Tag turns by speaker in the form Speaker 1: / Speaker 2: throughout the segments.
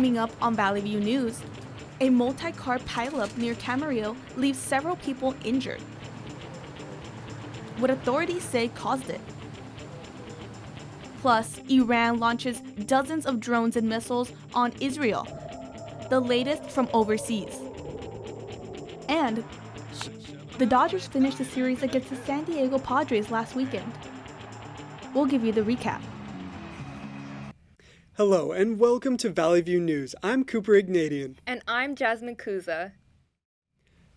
Speaker 1: Coming up on Valley View News, a multi-car pileup near Camarillo leaves several people injured. What authorities say caused it. Plus, Iran launches dozens of drones and missiles on Israel, the latest from overseas. And the Dodgers finished the series against the San Diego Padres last weekend. We'll give you the recap.
Speaker 2: Hello and welcome to Valley View News. I'm Cooper Ignatian.
Speaker 3: And I'm Jasmine Cuza.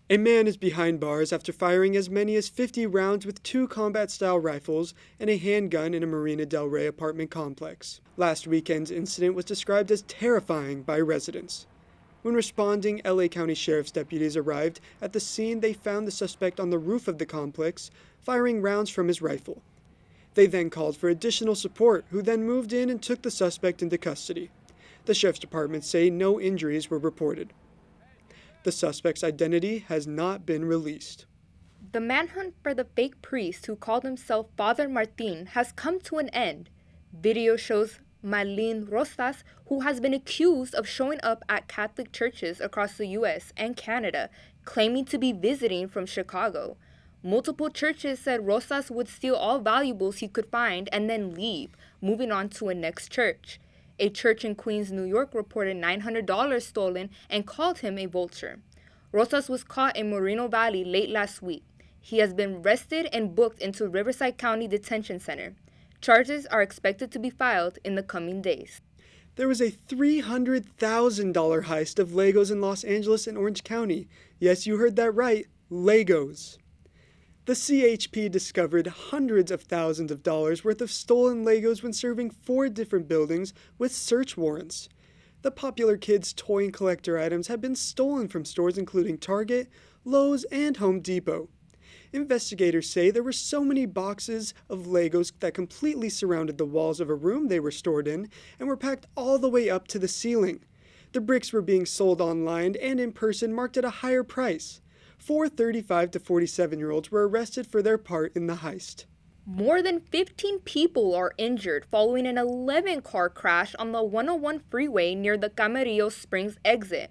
Speaker 2: A man is behind bars after firing as many as 50 rounds with 2 combat-style rifles and a handgun in a Marina del Rey apartment complex. Last weekend's incident was described as terrifying by residents. When responding LA County Sheriff's deputies arrived at the scene, they found the suspect on the roof of the complex, firing rounds from his rifle. They then called for additional support, who then moved in and took the suspect into custody. The Sheriff's Department say no injuries were reported. The suspect's identity has not been released.
Speaker 3: The manhunt for the fake priest who called himself Father Martin has come to an end. Video shows Marlene Rosas, who has been accused of showing up at Catholic churches across the U.S. and Canada, claiming to be visiting from Chicago. Multiple churches said Rosas would steal all valuables he could find and then leave, moving on to a next church. A church in Queens, New York reported $900 stolen and called him a vulture. Rosas was caught in Moreno Valley late last week. He has been arrested and booked into Riverside County Detention Center. Charges are expected to be filed in the coming days.
Speaker 2: There was a $300,000 heist of Legos in Los Angeles and Orange County. Yes, you heard that right, Legos. The CHP discovered hundreds of thousands of dollars worth of stolen Legos when serving 4 different buildings with search warrants. The popular kids' toy and collector items have been stolen from stores including Target, Lowe's, and Home Depot. Investigators say there were so many boxes of Legos that completely surrounded the walls of a room they were stored in and were packed all the way up to the ceiling. The bricks were being sold online and in person, marked at a higher price. 4 35 to 47-year-olds were arrested for their part in the heist.
Speaker 3: More than 15 people are injured following an 11-car crash on the 101 freeway near the Camarillo Springs exit.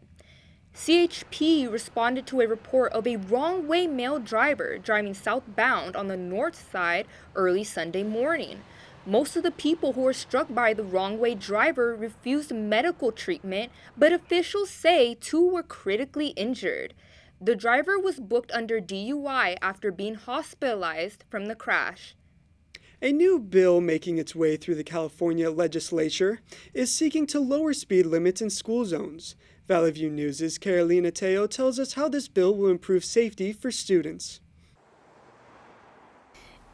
Speaker 3: CHP responded to a report of a wrong-way male driver driving southbound on the north side early Sunday morning. Most of the people who were struck by the wrong-way driver refused medical treatment, but officials say 2 were critically injured. The driver was booked under DUI after being hospitalized from the crash.
Speaker 2: A new bill making its way through the California legislature is seeking to lower speed limits in school zones. Valley View News' Carolina Teo tells us how this bill will improve safety for students.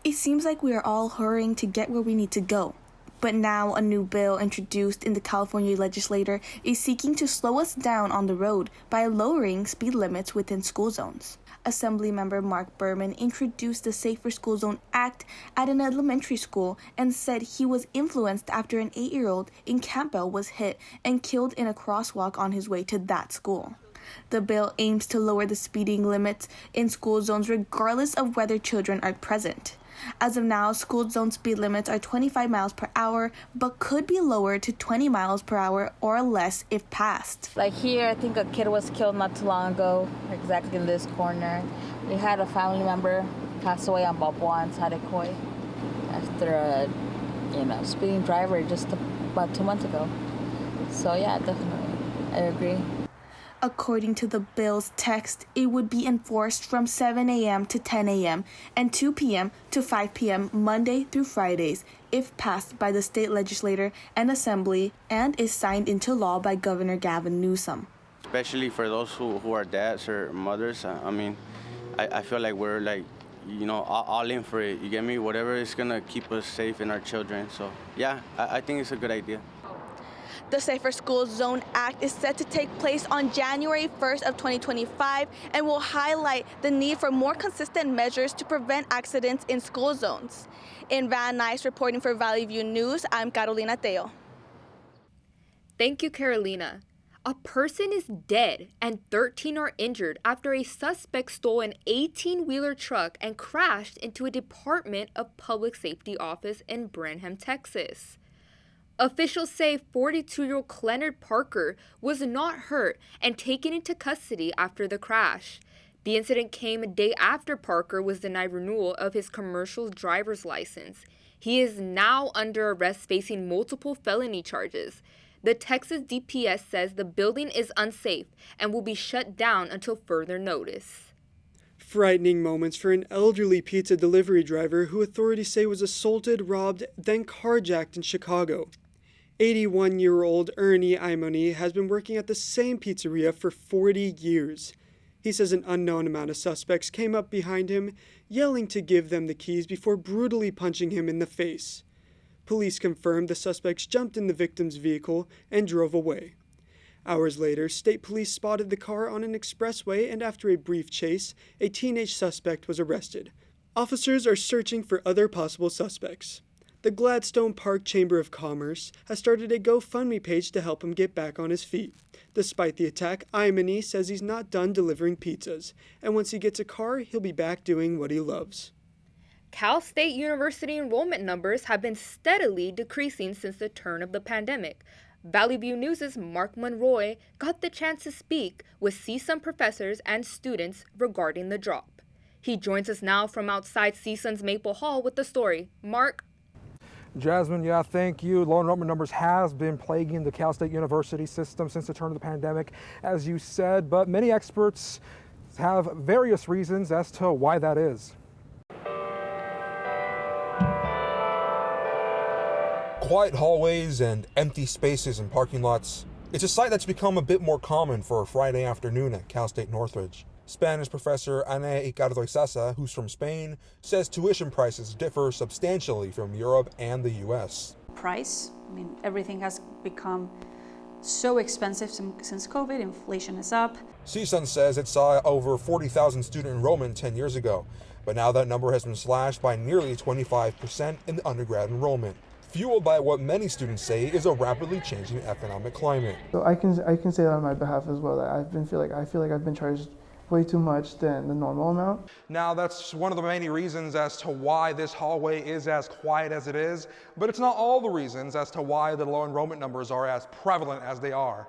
Speaker 1: It seems like we are all hurrying to get where we need to go. But now a new bill introduced in the California legislature is seeking to slow us down on the road by lowering speed limits within school zones. Assemblymember Mark Berman introduced the Safer School Zone Act at an elementary school and said he was influenced after an 8-year-old in Campbell was hit and killed in a crosswalk on his way to that school. The bill aims to lower the speeding limits in school zones regardless of whether children are present. As of now, school zone speed limits are 25 miles per hour, but could be lowered to 20 miles per hour or less if passed.
Speaker 4: Like here, I think a kid was killed not too long ago, exactly in this corner. We had a family member pass away on Balboa and Sadekoi after a speeding driver just about 2 months ago. So yeah, definitely, I agree.
Speaker 1: According to the bill's text, it would be enforced from 7 a.m. to 10 a.m. and 2 p.m. to 5 p.m. Monday through Fridays, if passed by the state legislature and assembly, and is signed into law by Governor Gavin Newsom.
Speaker 5: Especially for those who are dads or mothers, I feel like we're all in for it, you get me? Whatever is gonna keep us safe and our children. So yeah, I think it's a good idea.
Speaker 1: The Safer School Zone Act is set to take place on January 1st of 2025 and will highlight the need for more consistent measures to prevent accidents in school zones. In Van Nuys reporting for Valley View News, I'm Carolina Teo.
Speaker 3: Thank you, Carolina. A person is dead and 13 are injured after a suspect stole an 18-wheeler truck and crashed into a Department of Public Safety office in Branham, Texas. Officials say 42-year-old Leonard Parker was not hurt and taken into custody after the crash. The incident came a day after Parker was denied renewal of his commercial driver's license. He is now under arrest facing multiple felony charges. The Texas DPS says the building is unsafe and will be shut down until further notice.
Speaker 2: Frightening moments for an elderly pizza delivery driver who authorities say was assaulted, robbed, then carjacked in Chicago. 81-year-old Ernie Imoni has been working at the same pizzeria for 40 years. He says an unknown amount of suspects came up behind him, yelling to give them the keys before brutally punching him in the face. Police confirmed the suspects jumped in the victim's vehicle and drove away. Hours later, state police spotted the car on an expressway, and after a brief chase, a teenage suspect was arrested. Officers are searching for other possible suspects. The Gladstone Park Chamber of Commerce has started a GoFundMe page to help him get back on his feet. Despite the attack, Imani says he's not done delivering pizzas, and once he gets a car, he'll be back doing what he loves.
Speaker 3: Cal State University enrollment numbers have been steadily decreasing since the turn of the pandemic. Valley View News' Mark Monroy got the chance to speak with CSUN professors and students regarding the drop. He joins us now from outside CSUN's Maple Hall with the story. Mark?
Speaker 6: Jasmine, yeah, thank you. Low enrollment numbers has been plaguing the Cal State University system since the turn of the pandemic, as you said, but many experts have various reasons as to why that is.
Speaker 7: Quiet hallways and empty spaces in parking lots. It's a sight that's become a bit more common for a Friday afternoon at Cal State Northridge. Spanish professor Ana Icardoizasa, who's from Spain, says tuition prices differ substantially from Europe and the U.S.
Speaker 8: Price, everything has become so expensive since COVID. Inflation is up.
Speaker 7: CSUN says it saw over 40,000 student enrollment 10 years ago, but now that number has been slashed by nearly 25% in the undergrad enrollment, fueled by what many students say is a rapidly changing economic climate.
Speaker 9: So I can say that on my behalf as well, that I feel like I've been charged way too much than the normal amount.
Speaker 6: Now, that's one of the many reasons as to why this hallway is as quiet as it is, but it's not all the reasons as to why the low enrollment numbers are as prevalent as they are.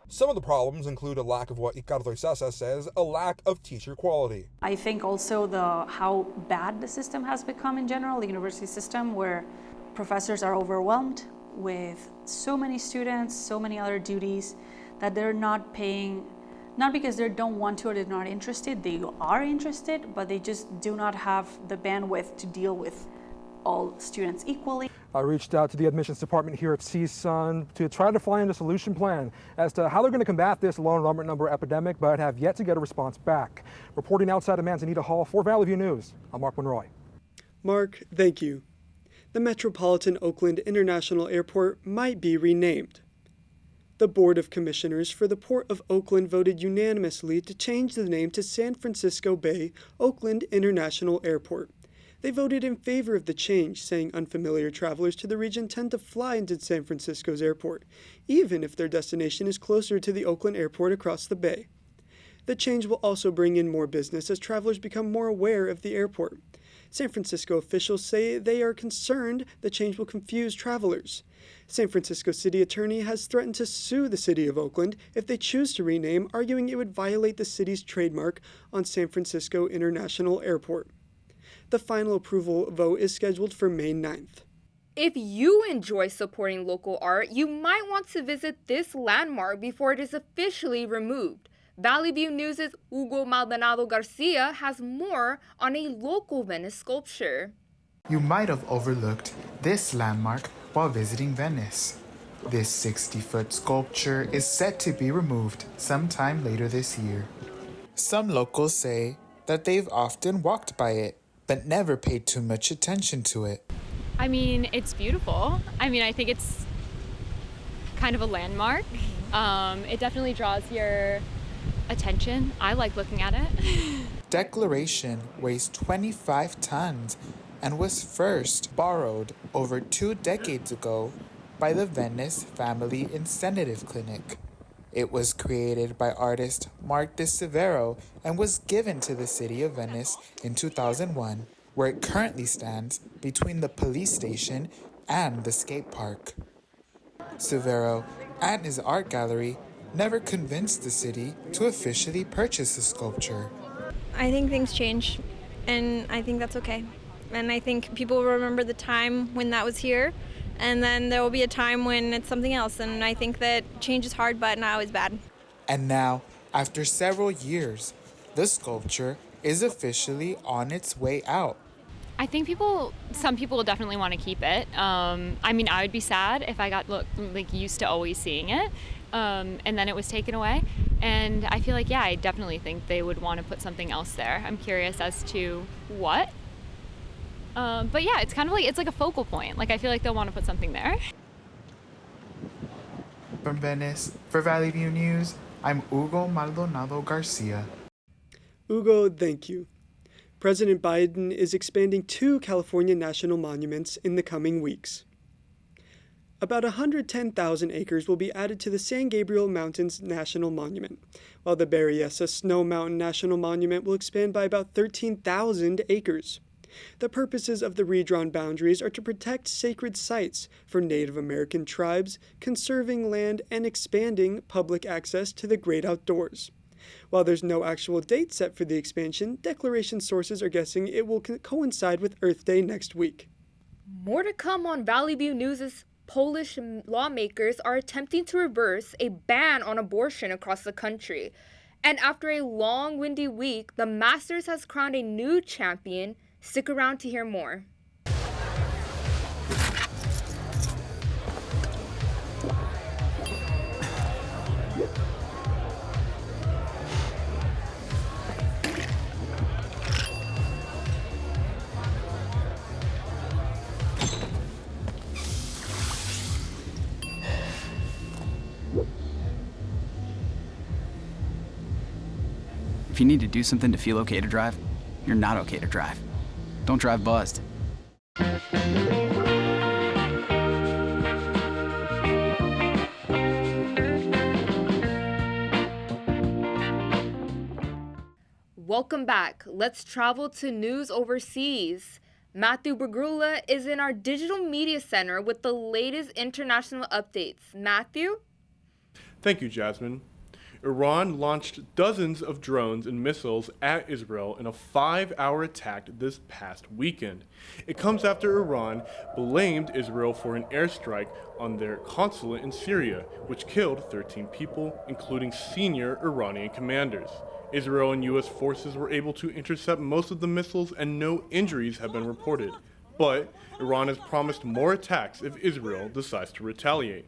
Speaker 7: Some of the problems include a lack of what Icardoizasa says, a lack of teacher quality.
Speaker 8: I think also how bad the system has become in general, the university system, where professors are overwhelmed with so many students, so many other duties, that they're not paying, not because they don't want to or they're not interested. They are interested, but they just do not have the bandwidth to deal with all students equally.
Speaker 6: I reached out to the admissions department here at CSUN to try to find a solution plan as to how they're going to combat this low enrollment number epidemic, but have yet to get a response back. Reporting outside of Manzanita Hall for Valley View News, I'm Mark Monroy.
Speaker 2: Mark, thank you. The Metropolitan Oakland International Airport might be renamed. The Board of Commissioners for the Port of Oakland voted unanimously to change the name to San Francisco Bay Oakland International Airport. They voted in favor of the change, saying unfamiliar travelers to the region tend to fly into San Francisco's airport, even if their destination is closer to the Oakland airport across the bay. The change will also bring in more business as travelers become more aware of the airport. San Francisco officials say they are concerned the change will confuse travelers. San Francisco City Attorney has threatened to sue the City of Oakland if they choose to rename, arguing it would violate the city's trademark on San Francisco International Airport. The final approval vote is scheduled for May 9th.
Speaker 3: If you enjoy supporting local art, you might want to visit this landmark before it is officially removed. Valley View News' Hugo Maldonado Garcia has more on a local Venice sculpture.
Speaker 10: You might have overlooked this landmark while visiting Venice. This 60-foot sculpture is set to be removed sometime later this year. Some locals say that they've often walked by it, but never paid too much attention to it.
Speaker 11: I mean, it's beautiful. I think it's kind of a landmark. It definitely draws your attention. I like looking at it.
Speaker 10: Declaration weighs 25 tons and was first borrowed over 2 decades ago by the Venice Family Incentive Clinic. It was created by artist Mark De Severo and was given to the city of Venice in 2001, where it currently stands between the police station and the skate park. Severo and his art gallery never convinced the city to officially purchase the sculpture.
Speaker 12: I think things change, and I think that's okay. And I think people will remember the time when that was here, and then there will be a time when it's something else. And I think that change is hard, but not always bad.
Speaker 10: And now, after several years, the sculpture is officially on its way out.
Speaker 11: I think some people will definitely want to keep it. I mean, I would be sad if I got used to always seeing it, and then it was taken away. And I feel like, yeah, I definitely think they would want to put something else there. I'm curious as to what. But yeah, it's kind of it's like a focal point. Like, I feel like they'll want to put something there.
Speaker 10: From Venice, for Valley View News, I'm Hugo Maldonado Garcia.
Speaker 2: Hugo, thank you. President Biden is expanding 2 California national monuments in the coming weeks. About 110,000 acres will be added to the San Gabriel Mountains National Monument, while the Berryessa Snow Mountain National Monument will expand by about 13,000 acres. The purposes of the redrawn boundaries are to protect sacred sites for Native American tribes, conserving land, and expanding public access to the great outdoors. While there's no actual date set for the expansion, Declaration sources are guessing it will coincide with Earth Day next week.
Speaker 3: More to come on Valley View News' Polish lawmakers are attempting to reverse a ban on abortion across the country. And after a long, windy week, the Masters has crowned a new champion. Stick around to hear more.
Speaker 13: If you need to do something to feel okay to drive, you're not okay to drive. Don't drive buzzed.
Speaker 3: Welcome back. Let's travel to news overseas. Matthew Bragulla is in our digital media center with the latest international updates. Matthew?
Speaker 14: Thank you, Jasmine. Iran launched dozens of drones and missiles at Israel in a 5-hour attack this past weekend. It comes after Iran blamed Israel for an airstrike on their consulate in Syria, which killed 13 people, including senior Iranian commanders. Israel and U.S. forces were able to intercept most of the missiles and no injuries have been reported. But Iran has promised more attacks if Israel decides to retaliate.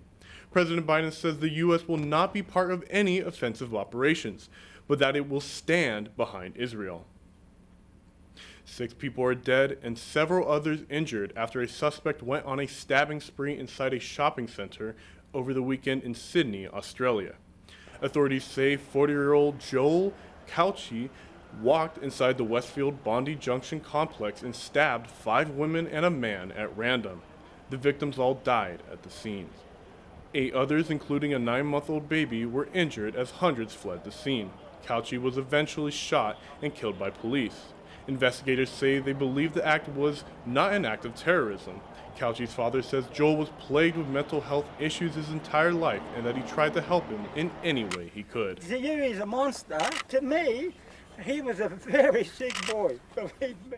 Speaker 14: President Biden says the U.S. will not be part of any offensive operations, but that it will stand behind Israel. 6 people are dead and several others injured after a suspect went on a stabbing spree inside a shopping center over the weekend in Sydney, Australia. Authorities say 40-year-old Joel Couchy walked inside the Westfield Bondi Junction complex and stabbed 5 women and a man at random. The victims all died at the scenes. 8 others, including a 9-month-old baby, were injured as hundreds fled the scene. Couchy was eventually shot and killed by police. Investigators say they believe the act was not an act of terrorism. Couchy's father says Joel was plagued with mental health issues his entire life and that he tried to help him in any way he could.
Speaker 15: To you, he's a monster. To me, he was a very sick boy, believe me.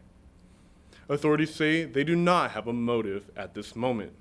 Speaker 14: Authorities say they do not have a motive at this moment.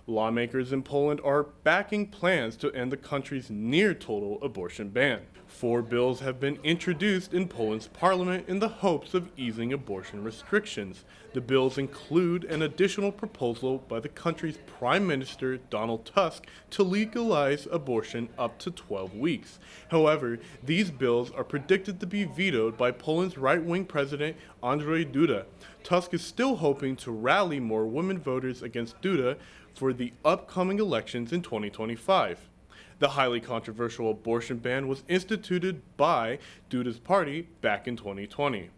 Speaker 14: Lawmakers in Poland are backing plans to end the country's near-total abortion ban. 4 bills have been introduced in Poland's parliament in the hopes of easing abortion restrictions. The bills include an additional proposal by the country's Prime Minister Donald Tusk to legalize abortion up to 12 weeks. However, these bills are predicted to be vetoed by Poland's right-wing president Andrzej Duda. Tusk is still hoping to rally more women voters against Duda for the upcoming elections in 2025. The highly controversial abortion ban was instituted by Duda's party back in 2020.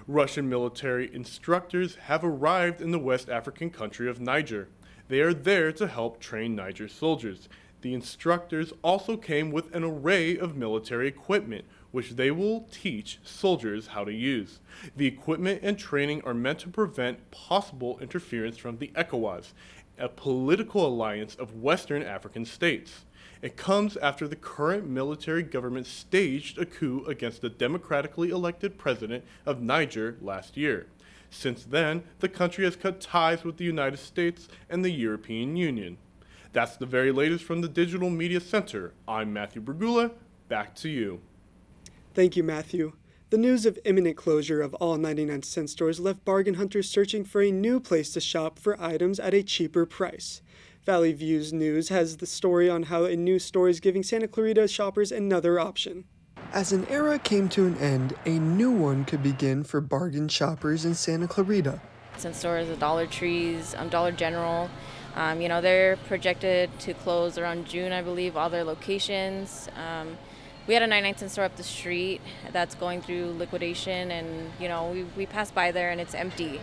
Speaker 14: Russian military instructors have arrived in the West African country of Niger. They are there to help train Niger soldiers. The instructors also came with an array of military equipment, which they will teach soldiers how to use. The equipment and training are meant to prevent possible interference from the ECOWAS, a political alliance of Western African states. It comes after the current military government staged a coup against the democratically elected president of Niger last year. Since then, the country has cut ties with the United States and the European Union. That's the very latest from the Digital Media Center. I'm Matthew Bragulla. Back to you.
Speaker 2: Thank you, Matthew. The news of imminent closure of all 99-cent stores left bargain hunters searching for a new place to shop for items at a cheaper price. Valley View's News has the story on how a new store is giving Santa Clarita shoppers another option. As an era came to an end, a new one could begin for bargain shoppers in Santa Clarita.
Speaker 16: Cent stores, Dollar Trees, Dollar General, they're projected to close around June, I believe, all their locations. We had a 99-cent store up the street that's going through liquidation, and we passed by there and it's empty.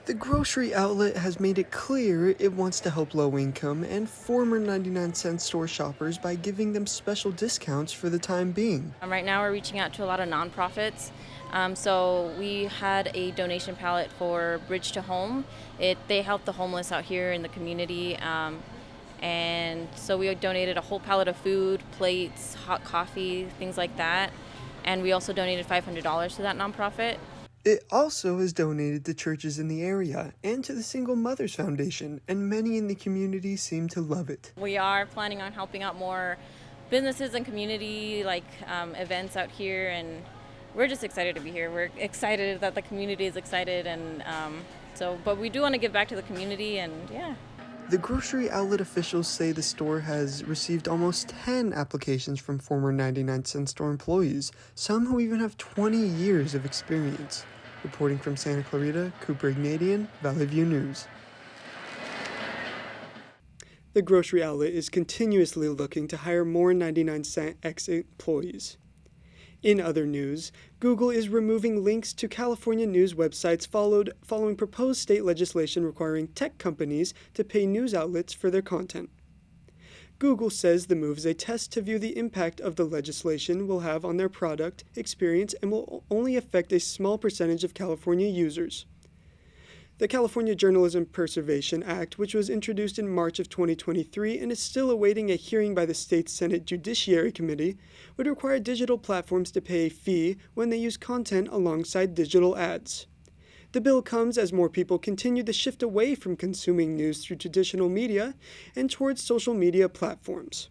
Speaker 2: The grocery outlet has made it clear it wants to help low-income and former 99-cent store shoppers by giving them special discounts for the time being.
Speaker 16: Right now we're reaching out to a lot of nonprofits. So we had a donation pallet for Bridge to Home. They help the homeless out here in the community. And so we donated a whole pallet of food, plates, hot coffee, things like that. And we also donated $500 to that nonprofit.
Speaker 2: It also has donated to churches in the area and to the Single Mothers Foundation, and many in the community seem to love it.
Speaker 16: We are planning on helping out more businesses and community events out here, and we're just excited to be here. We're excited that the community is excited, and but we do want to give back to the community, and yeah.
Speaker 2: The grocery outlet officials say the store has received almost 10 applications from former 99-cent store employees, some who even have 20 years of experience. Reporting from Santa Clarita, Cooper Ignatian, Valley View News. The grocery outlet is continuously looking to hire more 99-cent ex-employees. In other news, Google is removing links to California news websites following proposed state legislation requiring tech companies to pay news outlets for their content. Google says the move is a test to view the impact of the legislation will have on their product experience and will only affect a small percentage of California users. The California Journalism Preservation Act, which was introduced in March of 2023 and is still awaiting a hearing by the state's Senate Judiciary Committee, would require digital platforms to pay a fee when they use content alongside digital ads. The bill comes as more people continue to shift away from consuming news through traditional media and towards social media platforms.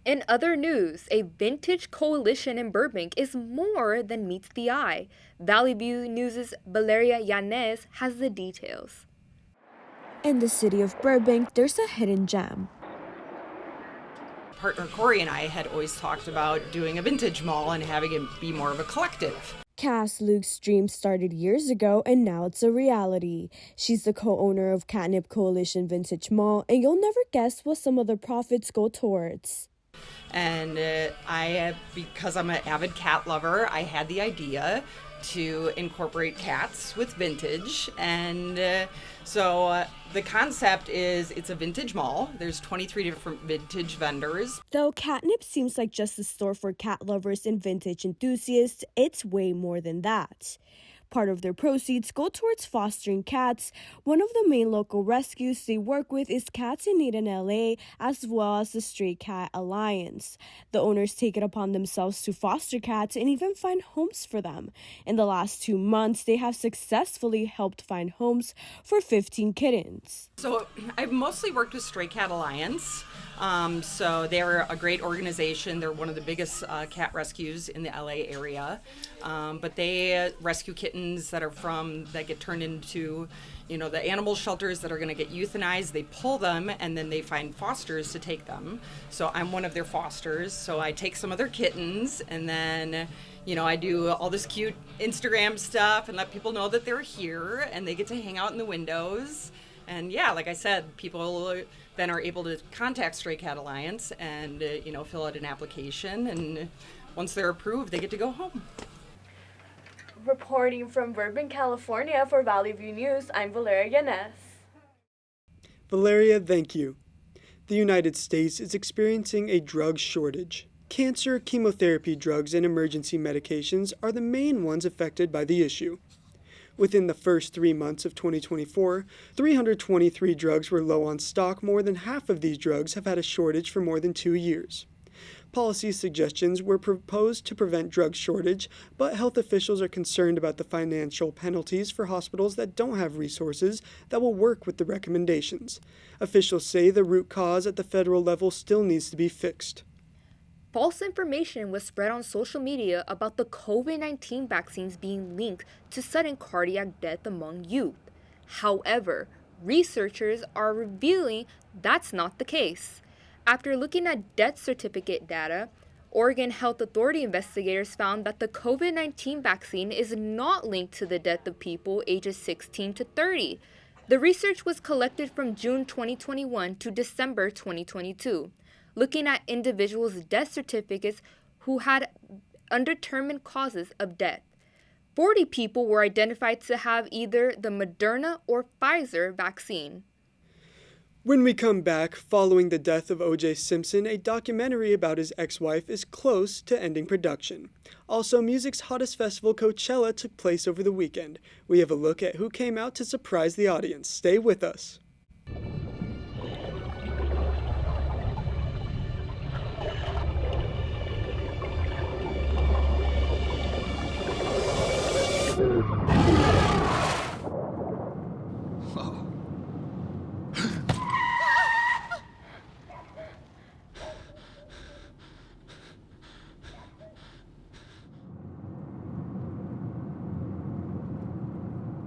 Speaker 3: In other news, a vintage coalition in Burbank is more than meets the eye. Valley View News' Valeria Yanez has the details.
Speaker 17: In the city of Burbank, there's a hidden gem.
Speaker 18: Partner Corey and I had always talked about doing a vintage mall and having it be more of a collective.
Speaker 17: Cass Luke's dream started years ago, and now it's a reality. She's the co-owner of Catnip Coalition Vintage Mall, and you'll never guess what some of the profits go towards.
Speaker 18: And because I'm an avid cat lover, I had the idea to incorporate cats with vintage. And so the concept is it's a vintage mall. There's 23 different vintage vendors.
Speaker 17: Though Catnip seems like just a store for cat lovers and vintage enthusiasts, it's way more than that. Part of their proceeds go towards fostering cats. One of the main local rescues they work with is Cats in Need in LA, as well as the Stray Cat Alliance. The owners take it upon themselves to foster cats and even find homes for them. In the last 2 months, they have successfully helped find homes for 15 kittens.
Speaker 18: So I've mostly worked with Stray Cat Alliance. So they're a great organization. They're one of the biggest cat rescues in the LA area. But they rescue kittens that get turned into, the animal shelters that are going to get euthanized. They pull them and then they find fosters to take them. So I'm one of their fosters. So I take some of their kittens and then, I do all this cute Instagram stuff and let people know that they're here and they get to hang out in the windows. And yeah, like I said, people then are able to contact Stray Cat Alliance and, fill out an application. And once they're approved, they get to go home.
Speaker 19: Reporting from Burbank, California for Valley View News, I'm Valeria Yanez.
Speaker 2: Valeria, thank you. The United States is experiencing a drug shortage. Cancer, chemotherapy drugs, and emergency medications are the main ones affected by the issue. Within the first 3 months of 2024, 323 drugs were low on stock. More than half of these drugs have had a shortage for more than 2 years. Policy suggestions were proposed to prevent drug shortage, but health officials are concerned about the financial penalties for hospitals that don't have resources that will work with the recommendations. Officials say the root cause at the federal level still needs to be fixed.
Speaker 3: False information was spread on social media about the COVID-19 vaccines being linked to sudden cardiac death among youth. However, researchers are revealing that's not the case. After looking at death certificate data, Oregon Health Authority investigators found that the COVID-19 vaccine is not linked to the death of people ages 16 to 30. The research was collected from June 2021 to December 2022. Looking at individuals' death certificates who had undetermined causes of death. 40 people were identified to have either the Moderna or Pfizer vaccine.
Speaker 2: When we come back, following the death of O.J. Simpson, a documentary about his ex-wife is close to ending production. Also, music's hottest festival, Coachella, took place over the weekend. We have a look at who came out to surprise the audience. Stay with us.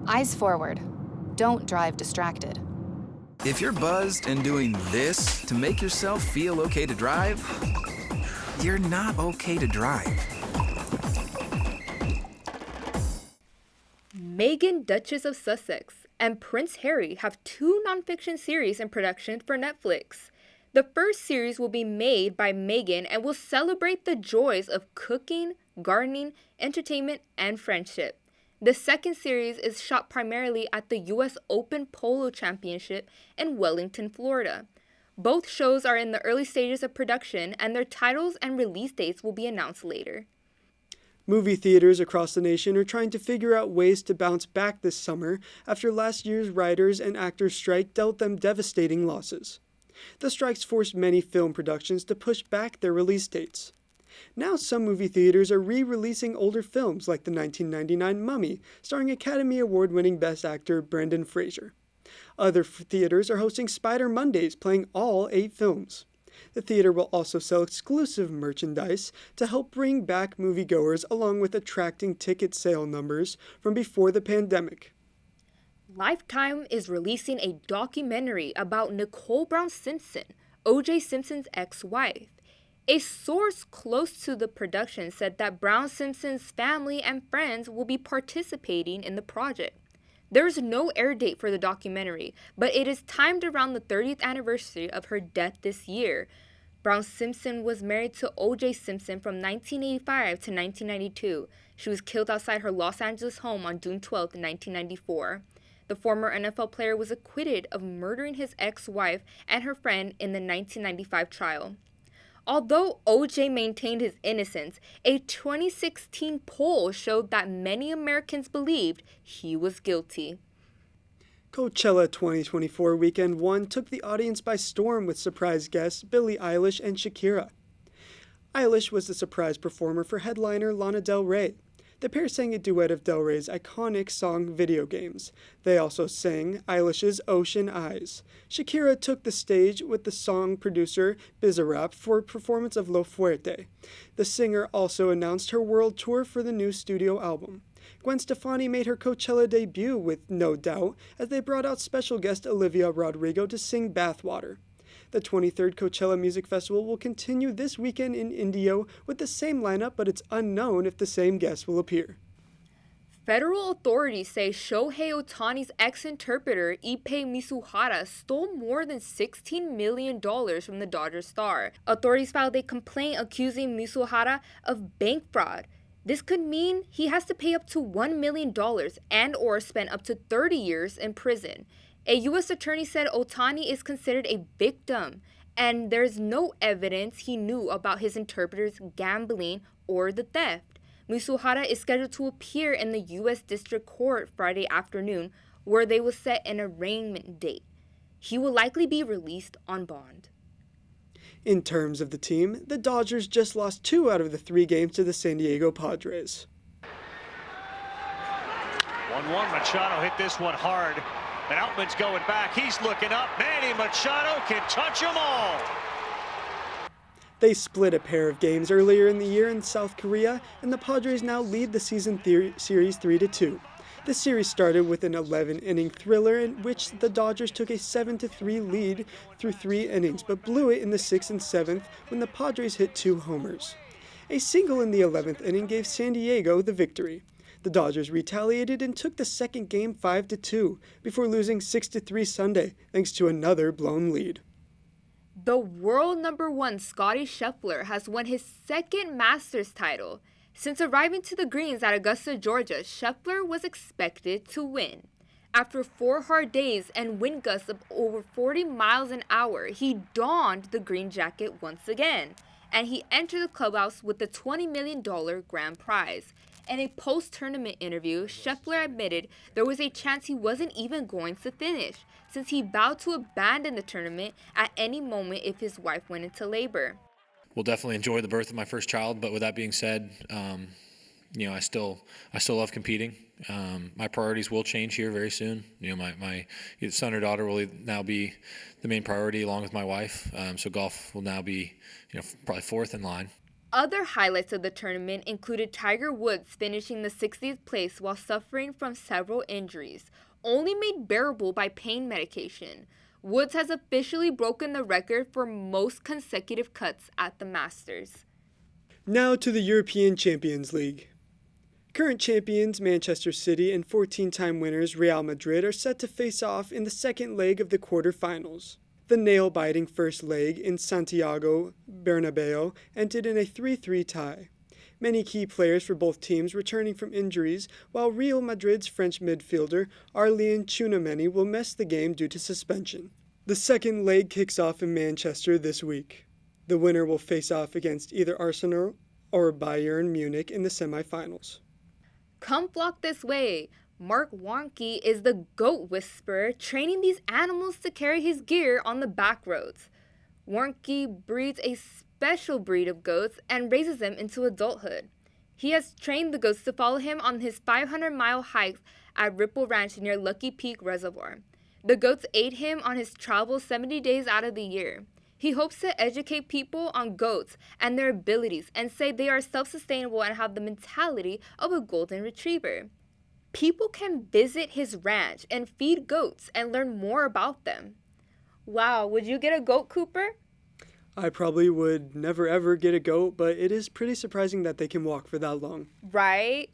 Speaker 20: Eyes forward. Don't drive distracted.
Speaker 21: If you're buzzed and doing this to make yourself feel okay to drive, you're not okay to drive.
Speaker 3: Meghan, Duchess of Sussex, and Prince Harry have 2 nonfiction series in production for Netflix. The first series will be made by Meghan and will celebrate the joys of cooking, gardening, entertainment, and friendship. The second series is shot primarily at the U.S. Open Polo Championship in Wellington, Florida. Both shows are in the early stages of production, and their titles and release dates will be announced later.
Speaker 2: Movie theaters across the nation are trying to figure out ways to bounce back this summer after last year's writers' and actors' strike dealt them devastating losses. The strikes forced many film productions to push back their release dates. Now some movie theaters are re-releasing older films like the 1999 Mummy, starring Academy Award-winning Best Actor Brendan Fraser. Other theaters are hosting Spider Mondays, playing all 8 films. The theater will also sell exclusive merchandise to help bring back moviegoers along with attracting ticket sale numbers from before the pandemic.
Speaker 3: Lifetime is releasing a documentary about Nicole Brown Simpson, O.J. Simpson's ex-wife. A source close to the production said that Brown Simpson's family and friends will be participating in the project. There is no air date for the documentary, but it is timed around the 30th anniversary of her death this year. Brown Simpson was married to O.J. Simpson from 1985 to 1992. She was killed outside her Los Angeles home on June 12, 1994. The former NFL player was acquitted of murdering his ex-wife and her friend in the 1995 trial. Although O.J. maintained his innocence, a 2016 poll showed that many Americans believed he was guilty.
Speaker 2: Coachella 2024 Weekend 1 took the audience by storm with surprise guests Billie Eilish and Shakira. Eilish was the surprise performer for headliner Lana Del Rey. The pair sang a duet of Del Rey's iconic song Video Games. They also sang Eilish's Ocean Eyes. Shakira took the stage with the song producer Bizarrap for a performance of Lo Fuerte. The singer also announced her world tour for the new studio album. Gwen Stefani made her Coachella debut with No Doubt as they brought out special guest Olivia Rodrigo to sing Bathwater. The 23rd Coachella Music Festival will continue this weekend in Indio with the same lineup, but it's unknown if the same guests will appear.
Speaker 3: Federal authorities say Shohei Ohtani's ex-interpreter Ippei Mizuhara stole more than $16 million from the Dodgers star. Authorities filed a complaint accusing Mizuhara of bank fraud. This could mean he has to pay up to $1 million and or spend up to 30 years in prison. A U.S. attorney said Ohtani is considered a victim, and there's no evidence he knew about his interpreter's gambling or the theft. Misuhara is scheduled to appear in the U.S. District Court Friday afternoon, where they will set an arraignment date. He will likely be released on bond.
Speaker 2: In terms of the team, the Dodgers just lost 2 out of the 3 games to the San Diego Padres.
Speaker 4: 1-1, Machado hit this one hard. And Outman's going back. He's looking up. Manny Machado can touch them all.
Speaker 2: They split a pair of games earlier in the year in South Korea, and the Padres now lead the season series 3-2. The series started with an 11-inning thriller in which the Dodgers took a 7-3 lead through 3 innings, but blew it in the 6th and 7th when the Padres hit 2 homers. A single in the 11th inning gave San Diego the victory. The Dodgers retaliated and took the second game 5-2 before losing 6-3 Sunday thanks to another blown lead.
Speaker 3: The world number 1 Scottie Scheffler has won his 2nd Masters title. Since arriving to the greens at Augusta, Georgia, Scheffler was expected to win. After 4 hard days and wind gusts of over 40 miles an hour, he donned the green jacket once again, and he entered the clubhouse with the $20 million grand prize. In a post-tournament interview, Scheffler admitted there was a chance he wasn't even going to finish, since he vowed to abandon the tournament at any moment if his wife went into labor.
Speaker 22: We'll definitely enjoy the birth of my first child, but with that being said, I still love competing. My priorities will change here very soon. My son or daughter will now be the main priority along with my wife. So golf will now be, probably 4th in line.
Speaker 3: Other highlights of the tournament included Tiger Woods finishing the 60th place while suffering from several injuries, only made bearable by pain medication. Woods has officially broken the record for most consecutive cuts at the Masters.
Speaker 2: Now to the European Champions League. Current champions Manchester City and 14-time winners Real Madrid are set to face off in the second leg of the quarterfinals. The nail-biting first leg in Santiago Bernabeu ended in a 3-3 tie. Many key players for both teams returning from injuries, while Real Madrid's French midfielder Aurélien Tchouameni will miss the game due to suspension. The second leg kicks off in Manchester this week. The winner will face off against either Arsenal or Bayern Munich in the semifinals.
Speaker 3: Come flock this way! Mark Warnke is the goat whisperer, training these animals to carry his gear on the back roads. Warnke breeds a special breed of goats and raises them into adulthood. He has trained the goats to follow him on his 500-mile hikes at Ripple Ranch near Lucky Peak Reservoir. The goats aid him on his travels 70 days out of the year. He hopes to educate people on goats and their abilities and say they are self-sustainable and have the mentality of a golden retriever. People can visit his ranch and feed goats and learn more about them. Wow, would you get a goat, Cooper?
Speaker 2: I probably would never ever get a goat, but it is pretty surprising that they can walk for that long.
Speaker 3: Right?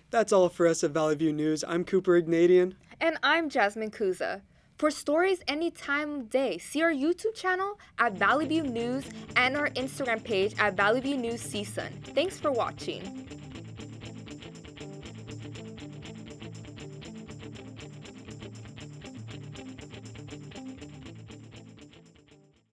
Speaker 2: That's all for us at Valley View News. I'm Cooper Ignatian.
Speaker 3: And I'm Jasmine Cuza. For stories any time of day, see our YouTube channel at Valley View News and our Instagram page at Valley View News CSUN. Thanks for watching.